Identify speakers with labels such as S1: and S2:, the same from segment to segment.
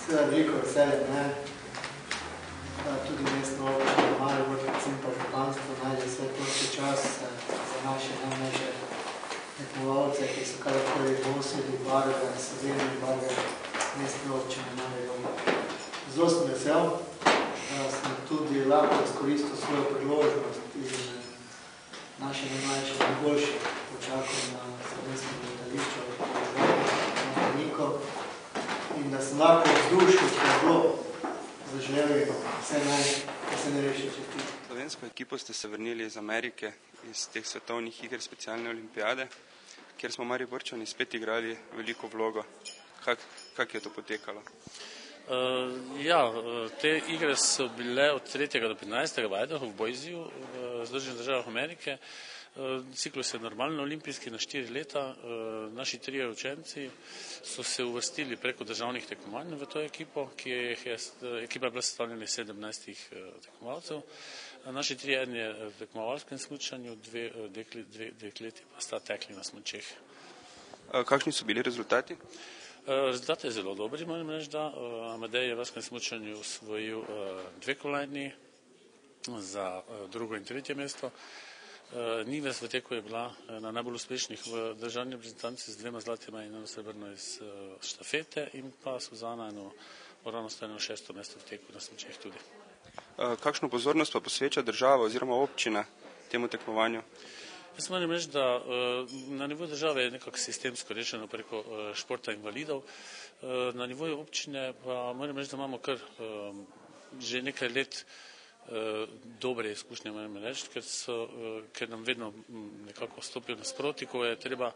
S1: seveda veliko veselje, ne? Tudi mestno občino, Maribor, predvsem pa županstvo najde svoj prosti čas za naše najmlajše tekmovalce, ki so kadarkoli nosili barve, sodene barve mestne občine Maribor. Zelo sem vesel, da sem tudi lahko izkoristil svojo priložnost in naše najmlajše najboljše počakal na slovenskem letališču na Brniku in da sem lahko vzdušil, ki je bilo zaželel vse najrešče četi.
S2: Slovensko ekipo ste se vrnili iz Amerike, iz teh svetovnih iger specialne olimpijade, kjer smo Mariborčani spet igrali veliko vlogo. Kako je to potekalo?
S3: Te igre so bile od 3. do 15. v Idahu, v Boiseju, v Združenih državah Amerike. Ciklus je normalno olimpijski na 4 leta. Naši 3 učenci so se uvrstili preko državnih tekmovanj v to ekipo, ekipa je bila sestavljena iz 17 tekmovalcev. Naši 3 eden je v tekmovalskem smučanju, 2 dekleti pa sta tekli na smučeh.
S2: Kakšni so bili rezultati?
S3: Rezultat je zelo dobri, moram reči, da Amadej je v varskem smučanju osvojil 2 kolajni za 2. in 3. mesto. Nives v teku je bila na najbolj uspešnih v državni reprezentanci z 2 zlatima in 1 srebrno iz štafete in pa Suzana eno ravnostojno 6. mesto v teku na smučeh tudi.
S2: Kakšno pozornost pa posveča država oziroma občina temu tekmovanju?
S3: Jaz moram reči, da na nivoju države je nekako sistemsko rešeno preko športa invalidov. Na nivoju občine pa moram reči, da imamo kar že nekaj let dobre izkušnje, moram reči, ker nam vedno nekako stopijo nasproti, ko je treba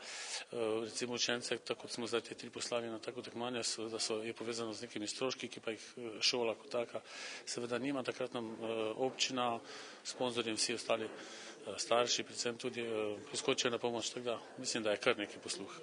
S3: recimo učence, tako kot smo zdaj te 3 poslali na tako tekmovanje, da je povezano z nekimi stroški, ki pa jih šola kot taka seveda nima, takrat nam občina, sponzorji in vsi ostali starši predvsem tudi poskočijo na pomoč, tako da mislim, da je kar nekaj posluh.